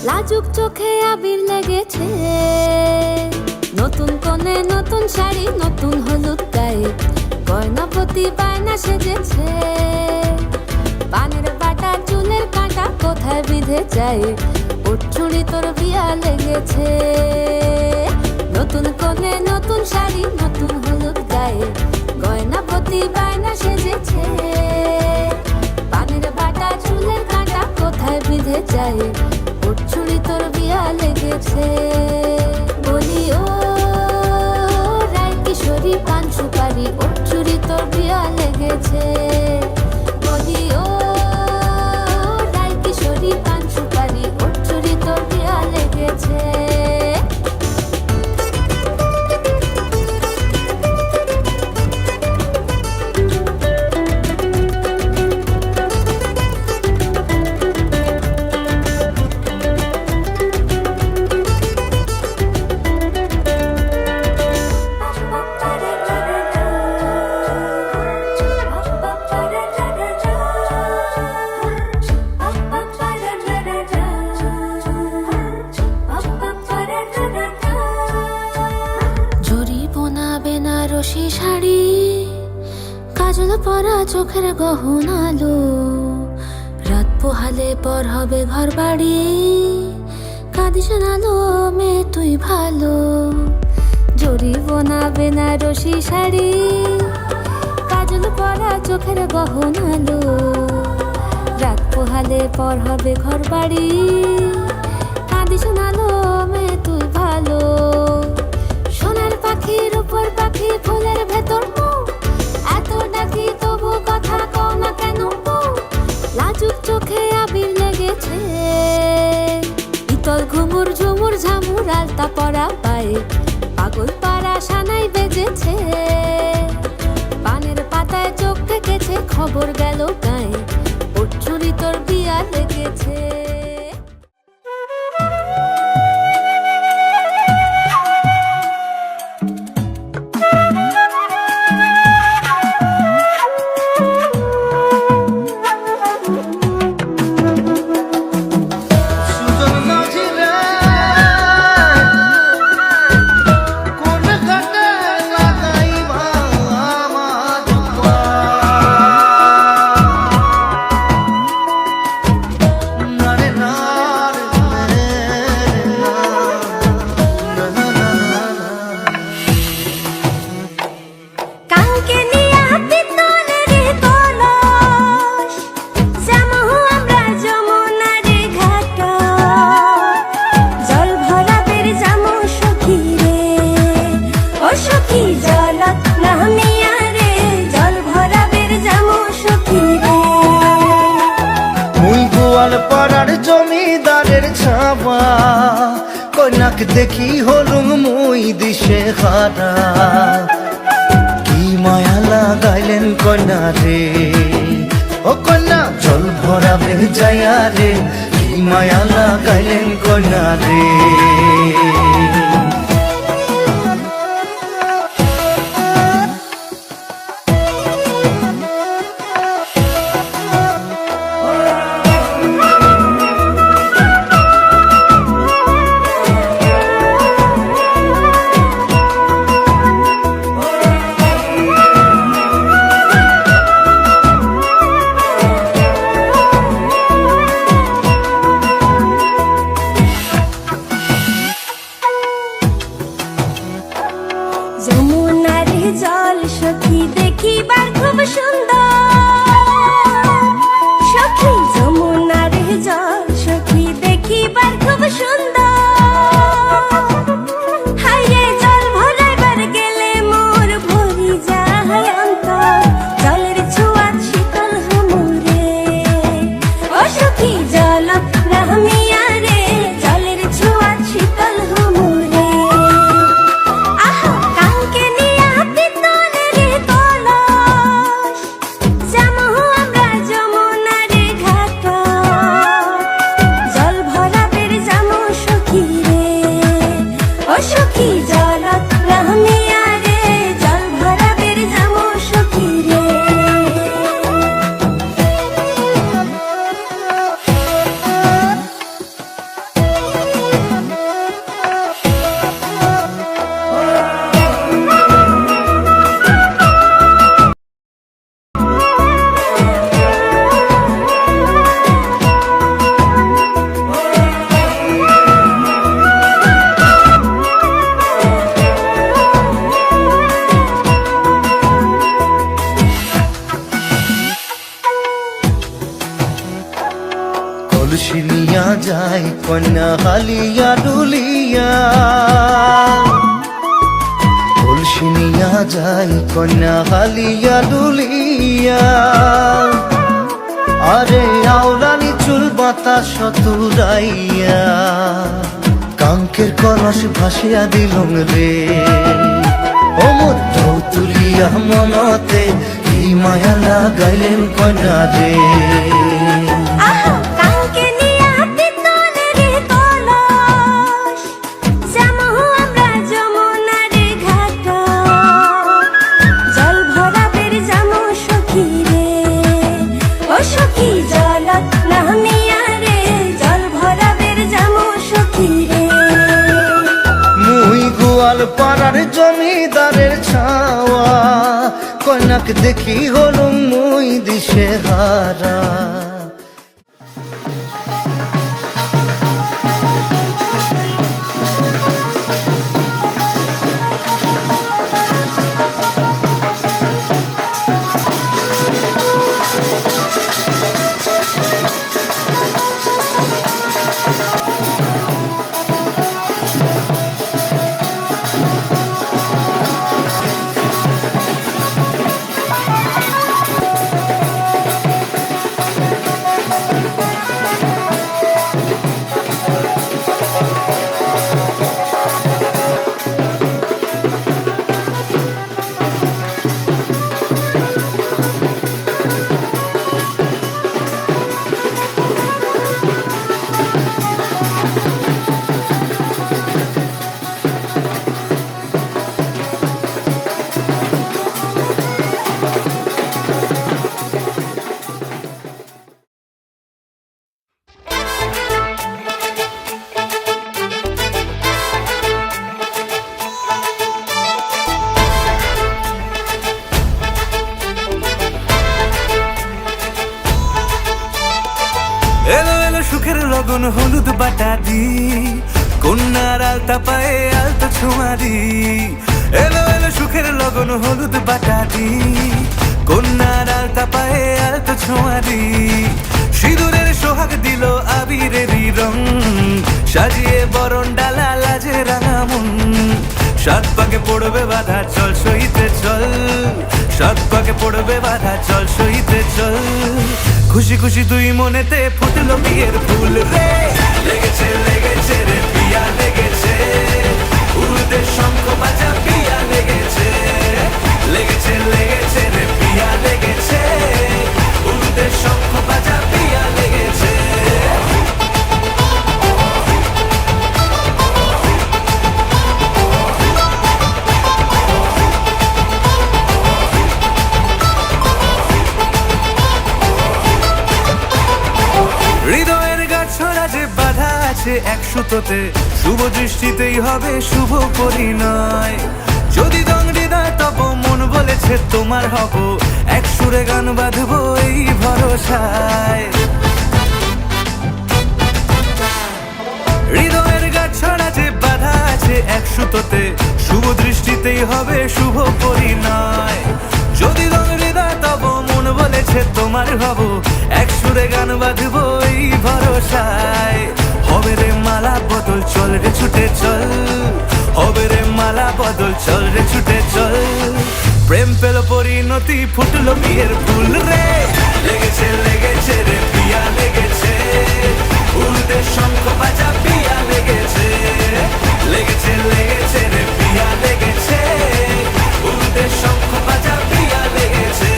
লাজুক চোখে আবির লেগেছে, নতুন কোণে নতুন শাড়ি, নতুন হলুদ গায়ে, গয়নাপতি বায়না সেজেছে। পানের বাটা চুলের কাঁটা কোথায় বিঁধে যায়, ওর চুড়ি তোর বিয়া লেগেছে। নতুন কোণে নতুন শাড়ি, নতুন হলুদ গায়ে, গয়নাপতি বায়না সেজেছে। পানের বাটা চুলের কাঁটা কোথায় বিঁধে যায়, ওর চুড়ি তোর বিয়া লেগেছে। বলি ও রায় কিশোরী পান সুপারি, ওর চুড়ি তোর বিয়া লেগেছে। বলি ও রায় কিশোরী পান সুপারি, ওর চুড়ি তোর বিয়া লেগেছে। বেনারসি শাড়ি, কাজল পরা চোখের গহনালো, রাত পোহালে পর হবে ঘর বাড়ি, কাঁদিস নালো মেয়ে তুই ভালো। জরি বোনা বেনারসি শাড়ি, কাজল পরা চোখের গহনালো, রাত পোহালে পর হবে ঘর বাড়ি, কাঁদিস নালো মেয়ে তুই ভালো। সোনার পাখির উপর পাখি, ফুলের ভেতর মুখ, এত ডাকি তবু কথা কও না কেন? লাজুক চোখে আবির লেগেছে, ইতল ঘুমুর ঝুমুর ঝামুর আলতা পরা পায়ে, পাগল পাড়া সানাই বেজেছে। পানের পাতায় চোখ থেকেছে, খবর গেল গায়ে, ওর চুড়ি তোর বিয়া লেগেছে। জমিদারের ছাবা কন্যাক দেখি হলুম মুই দিশে হারা, কি মায়া লাগাইলেন কন্যা রে, ও কন্যা জল ভরাবে যায়া রে, কি মায়া লাগাইলেন কন্যা রে। কন্যা হালিয়া ডুলিয়া কলসি নিয়া যায় কন্যা হালিয়া ডুলিয়া আরে আওরানি চুল বাতাস তুরাইয়া কাঙ্কের কলস ভাসিয়া দিলুম রে ও মধ্য তুলিয়া মনতে কি মায়া লাগাইলেন কন্যা রে পাড়ার জমিদারের ছাওয়া কন্যাকে দেখি হলুম মুই দিশে হারা সুখের লগন হলুদ বাটা দি কন্যার আলতা পায়ে আলতা ছোঁয়া দি এলো এলো সুখের লগন হলুদ বাটা দি কন্যার আলতা পায়ে আলতা ছোঁয়া দি সিঁদুরের সোহাগ দিল আবিরেরই রং সাজিয়ে বরণ ডালা লাজে রাঙা মন সাত পাকে পড়বে বাধা চল সইতে চল সাত পাকে পড়বে বাধা চল সইতে চল খুশি খুশি দুই মনেতে ফুটলো বিয়ের ফুল রে লেগেছে লেগেছে রে পিয়া লেগেছে উড়তে শঙ্খ বাজা পিয়া লেগেছে লেগেছে লেগেছে রে পিয়া লেগেছে উড়তে শঙ্খ বাজা পিয়া লেগেছে হৃদয়ের গাছড়া যে বাধা আছে এক সুতোতে শুভ দৃষ্টিতেই হবে শুভ পরিণয় যদি দং হৃদয় তব মন বলেছে তোমার হব এক সুরে গান বাঁধবো এই ভরসায় হৃদয়ের গাছড়া যে বাধা আছে এক সুতোতে শুভ দৃষ্টিতেই হবে শুভ পরিণয় যদি দং হৃদয় তব মন বলেছে তোমার হব এক সুরে গান বাঁধবো এই ভরসায় হবে রে মালা বদল চল রে ছুটে চল হবে রে মালা বদল চল রে ছুটে চল প্রেম পেল পরিণতি ফুটলো বিয়ের ফুল রে লেগেছে লেগেছে রে পিয়া লেগেছে উড়তে শঙ্খ বাজা পিয়া লেগেছে লেগেছে লেগেছে রে পিয়া লেগেছে উড়তে শঙ্খ বাজা পিয়া লেগেছে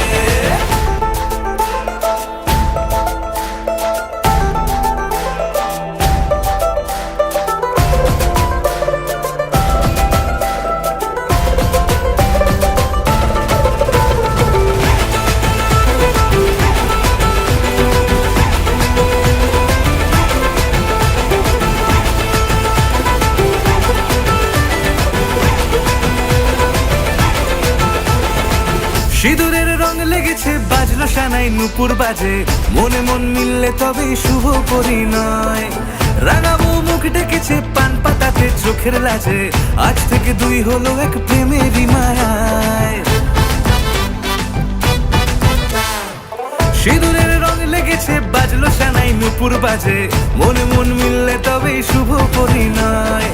সিঁদুরের রং লেগেছে বাজলো সানাই নুপুর বাজে মনে মন মিললে তবে শুভ পরিণয় রাঙাবো মুখ ডেকেছে পান পাতাতে চোখের লাজে আজ থেকে দুই হলো এক প্রেমেরই মায়ায় সিঁদুরের রং লেগেছে গেছে, বাজলো সানাই নুপুর বাজে, মনে মন মিললে তবেই শুভ পরিণয়।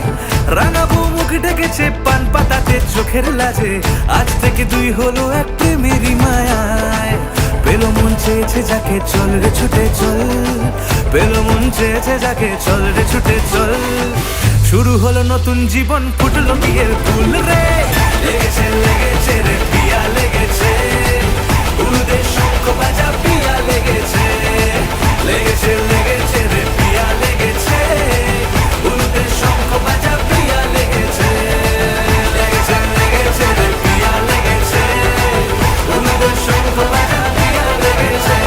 রাঙাবো মুখ ঢেকেছে পান পাতাতে চোখের লাজে, আজ থেকে দুই হলো এক প্রেমেরই মায়ায়। পেলো মন চেয়েছে যাকে চল রে ছুটে চল, পেলো মন চেয়েছে যাকে চল রে ছুটে চল। শুরু হলো নতুন জীবন, ফুটলো বিয়ের ফুল রে। লেগেছে লেগেছে রে পিয়া লেগেছে, উলুদের শঙ্খ বাজা পিয়া লেগেছে। লেগেছে লেগেছে রে পিয়া লেগেছে, উলুদের শঙ্খ বাজা পিয়া লেগেছে। লেগেছে লেগেছে রে পিয়া লেগেছে, উলুদের শঙ্খ বাজা পিয়া লেগেছে।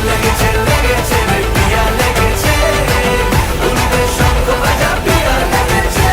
লেগেছে লেগেছে রে পিয়া লেগেছে, উলুদের শঙ্খ বাজা পিয়া লেগেছে।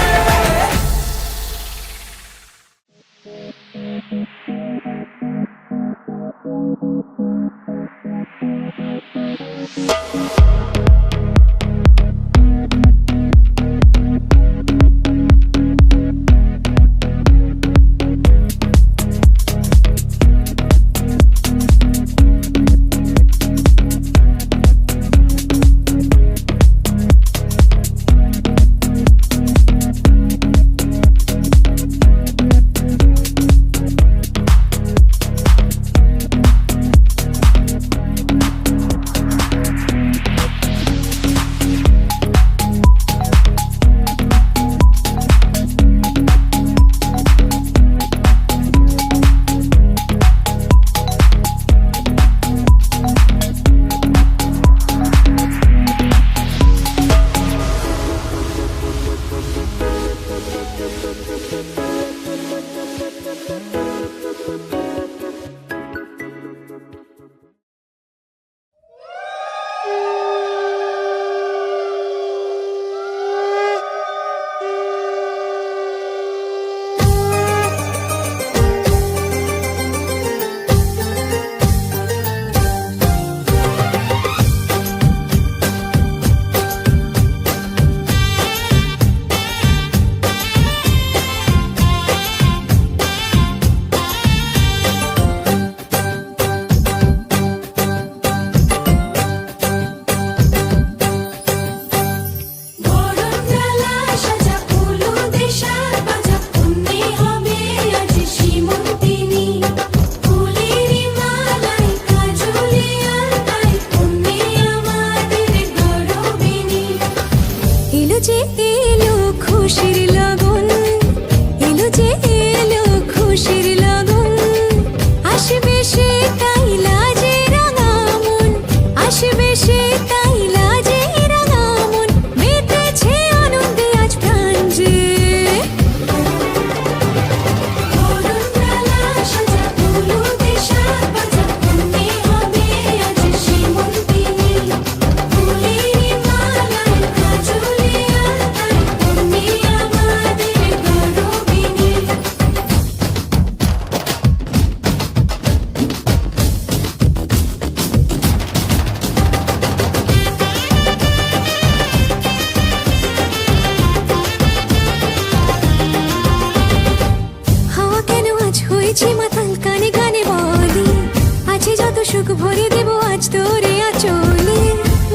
সুখ ভরে দেব আজ তোরে আঁচলে,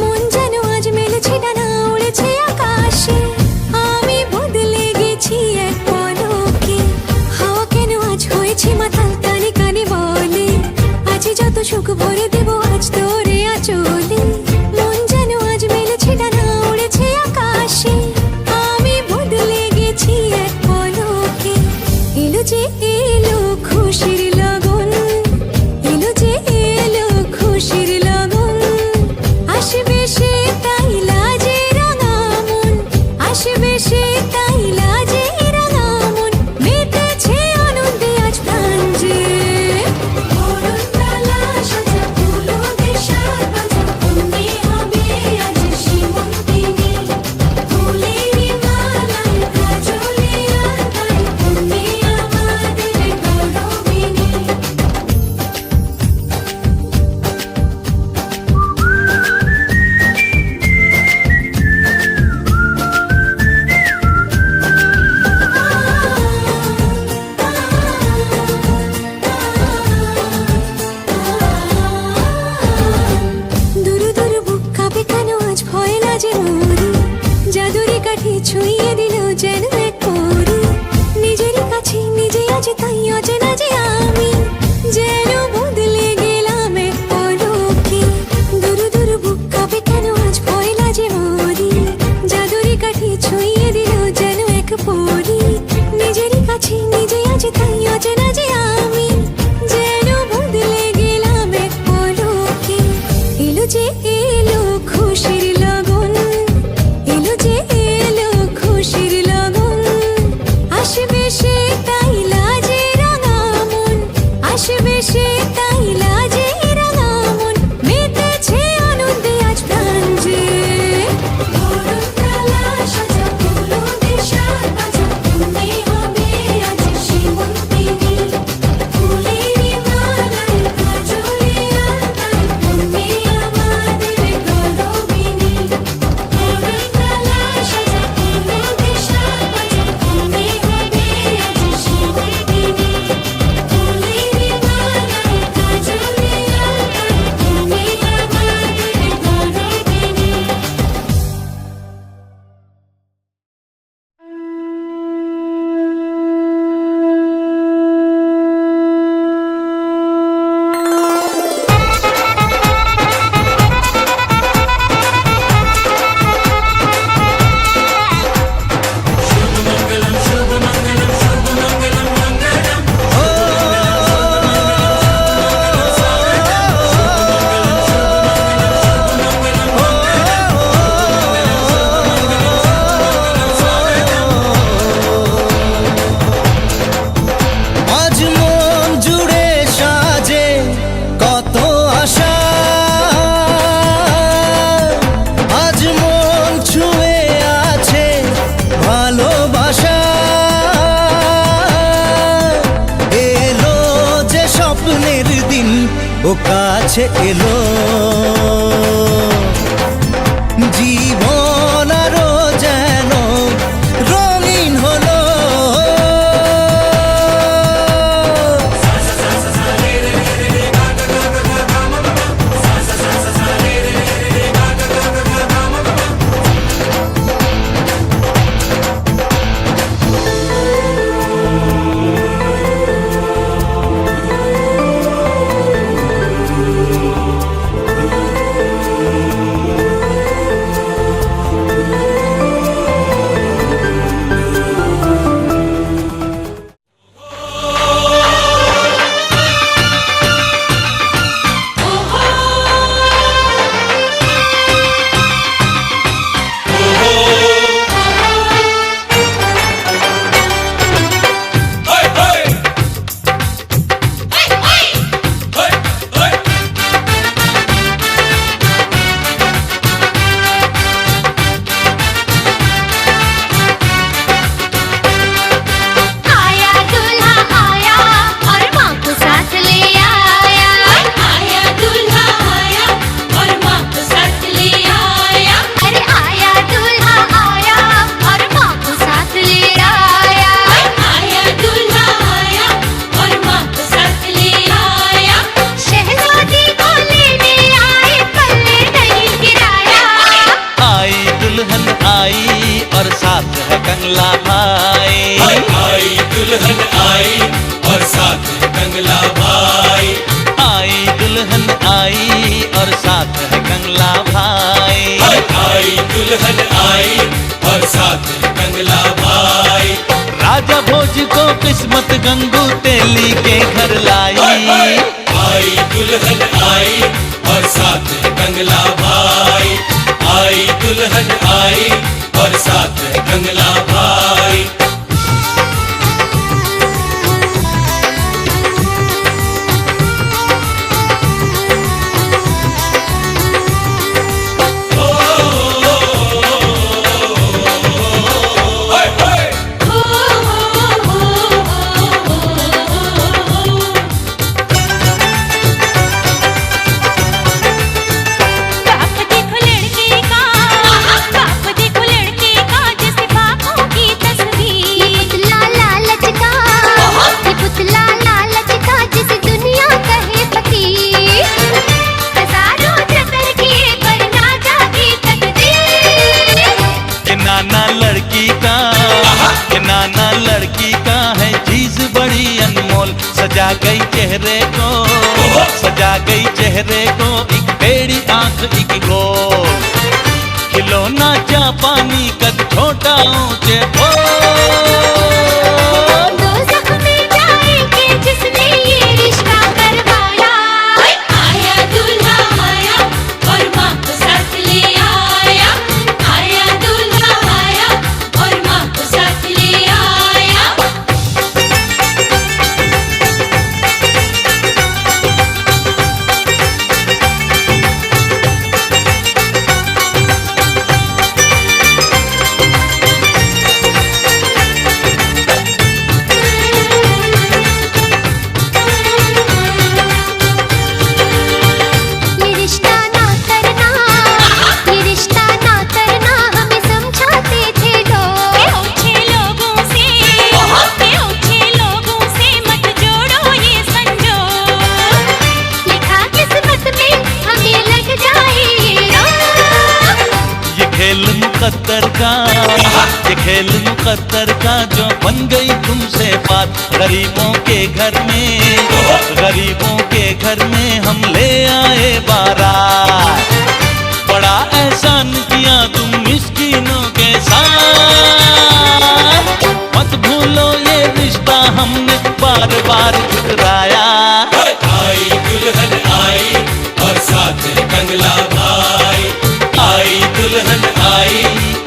মন যেন আজ মেলেছে ডানা উড়েছে আকাশে। আমি বদলে গেছি এক পলকে, হাওয়া কেন আজ হয়েছে মাতাল কানে কানে বলে, আজ যত সুখ ভরে দেব আজ তোরে আঁচলে, মন যেন আজ মেলেছে ডানা উড়েছে আকাশে। আমি বদলে গেছি এক পলকে, এলো যে এলো খুশির লগন, এলো যে এলো খুশির লগন, আসবে সে তাই লাজে রাঙা মন, আসবে সে তাই লাজে রাঙা মন, মেতেছে আনন্দে আজ প্রাণ যে। বরণ ডালা সাজা ফুল কাঠি ছুঁয়ে দিল যেন এক পরী নিজেরই কাছে নিজে আছে তাই অচেনা যে আমি যেন বদলে গেলাম এক পলকে দুরু দুরু বুক কাঁপে কেন আজ ভয় লাজে মরি জাদুরি কাঠি ছুঁয়ে দিল যেন এক পরী নিজেরই কাছে নিজে আছে তাই অচেনা যে আমি যেন বদলে গেলাম এক পলকে এলো যে এলো খুশির লগন এলো যে এলো খুশির লগন আসবে সে তাই লাজে রাঙা মন আসবে সে তাই লাজে রাঙা মন মেতেছে আনন্দে আজ প্রাণ যে বরণ কালা সাজা ফুলো দেশার বাজা তুমি হবে আজ সীমন্তিনী ফুলেরই মালায় কাজলে আলতায় তুমি আমাদের গৌরবিনী বরণ কালা সাজা ফুলো দেশার বাজা তুমি হবে আজ সীমন্তিনী ফুলেরই মালায় কাজলে আলতায় তুমি আমাদের গৌরবিনী আজ মন জুড়ে সাজে কত আশা আজ মন ছুঁয়ে আছে ভালোবাসা এলো যে স্বপ্নের দিন ও কাছে এলো জীবন আরো যেন রঙিন হলো आया दूल्हा आया और माँ को साथ ले आया आया दूल्हा आया और माँ को साथ ले आया अरे आया दूल्हा आया और माँ को साथ ले आया आया दूल्हा आया और माँ को साथ ले आया शहजादी को लेने आए पल्ले नहीं गिराया आई दुल्हन आई और साथ है कंगला भाई आई दुल्हन आई और साथ है कंगला भाई आई दुल्हन आई और साथ है कंगला भाई आई दुल्हन आई और साथ है कंगला भाई राजा भोज को किस्मत गंगू तेली के घर लाई आई दुल्हन आई और साथ है कंगला भाई आई दुल्हन आई और साथ है कंगला भाई बाप देखो लड़के का जैसे बापों की तस्वीर नाना लड़की का, ये नाना लड़की का है चीज बड़ी अनमोल। सजा गई चेहरे को, सजा गई चेहरे को, एक टेढ़ी आंख एक गोल। खिलौना जापानी कद छोटा ऊंचे दो जख्मी जाएंगे जिसने ये रिश्ता करवाया। आया दूल्हा आया और माँ को साथ ले आया। आया दूल्हा आया और माँ को साथ ले आया। ये रिश्ता ना करना, ये रिश्ता ना करना हमें समझाते थे लोग। ओछे लोगों से, ओछे लोगों से मत जोड़ो ये संजोग। लिखा किस्मत में हमें लग जाए ये रोग। ये खेल मुकद्दर का, ये खेल मुकद्दर का जो बन गई तुमसे बात। गरीबों के घर में, गरीबों के घर में हम ले आए बारात। बड़ा एहसान किया तुम मिस्कीनों के साथ। मत भूलो ये रिश्ता हमने बार बार ठुकराया। आई दुल्हन आई और साथ कंगला भाई। आई दुल्हन आई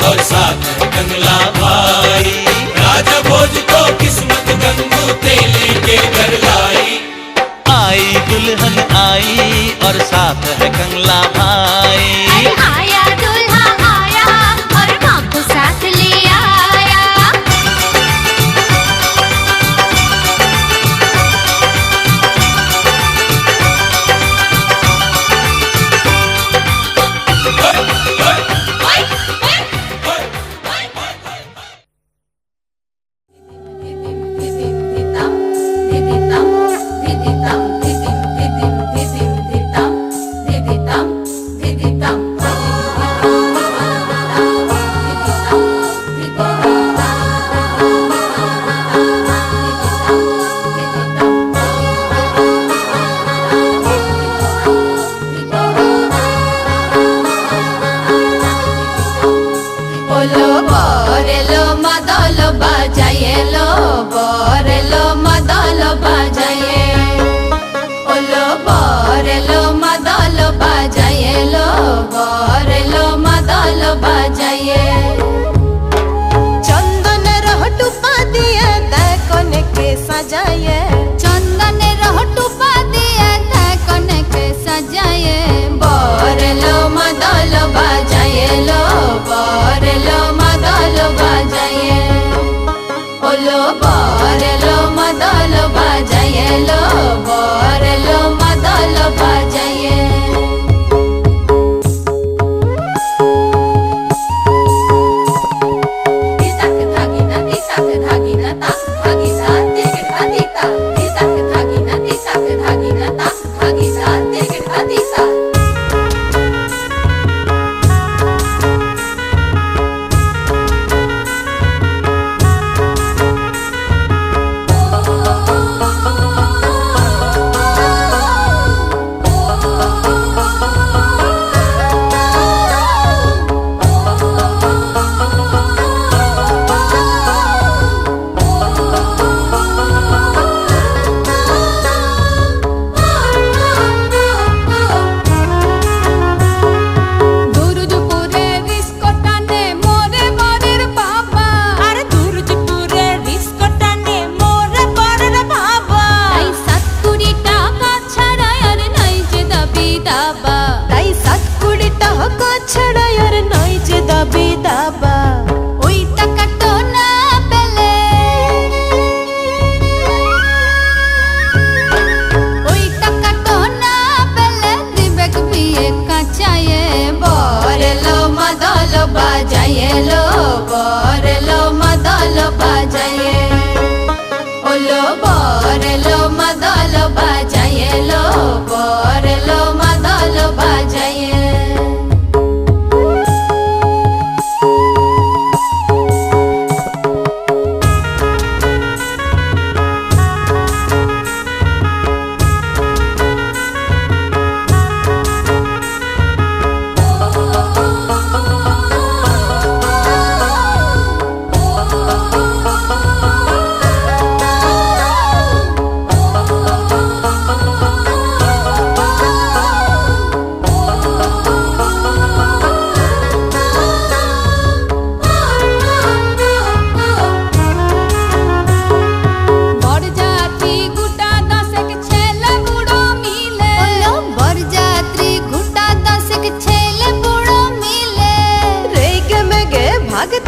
और साथ कंगला भाई। राजा भोज को किस्मत गंगू तेली के घर लाई। आई दुल्हन आई और साथ है कंगला भाई। अरे आया दूल्हा आया और माँ को साथ ले आया। बोलो बोरेलो मदलो बाजाये लो, बोरेलो मदलो बाजाये। बोलो बोरेलो मदलो बाजाये लो, बोरेलो मदलो बाजाये। চন্দনের হটুপা দিয়ে দেয় কনেকে সাজায়ে। चंदन टुपा दिए थे कनके सजाए। बोरेलो मदलो बाजाये लो, बोरेलो मदलो बाजाये। बोलो बोरेलो मदलो बाजाये लो,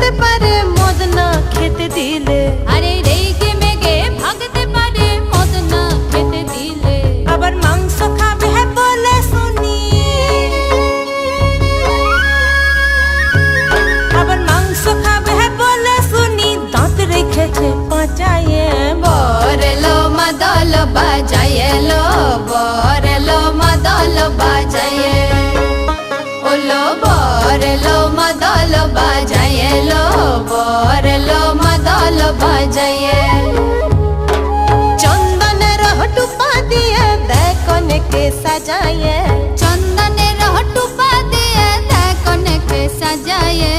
রেখতে পারে মদ না খেতে দিলে, আরে রেগে মেগে ভাগতে পারে মদ না খেতে দিলে। আবার মাংস খাবে বলে শুনি, আবার মাংস খাবে বলে শুনি দাঁত রেখেছে পাঁচায়ে। বরেলো মাদল বাজায়েলো, বরেলো মাদল বাজায়ে, ওলো বরেলো মাদল বাজায়েলো, বরেলো মাদল বাজায়ে। চন্দনের টুপা দিয়ে দেখনকে সাজায়ে, চন্দনের টুপা দিয়ে দেখনকে সাজায়ে।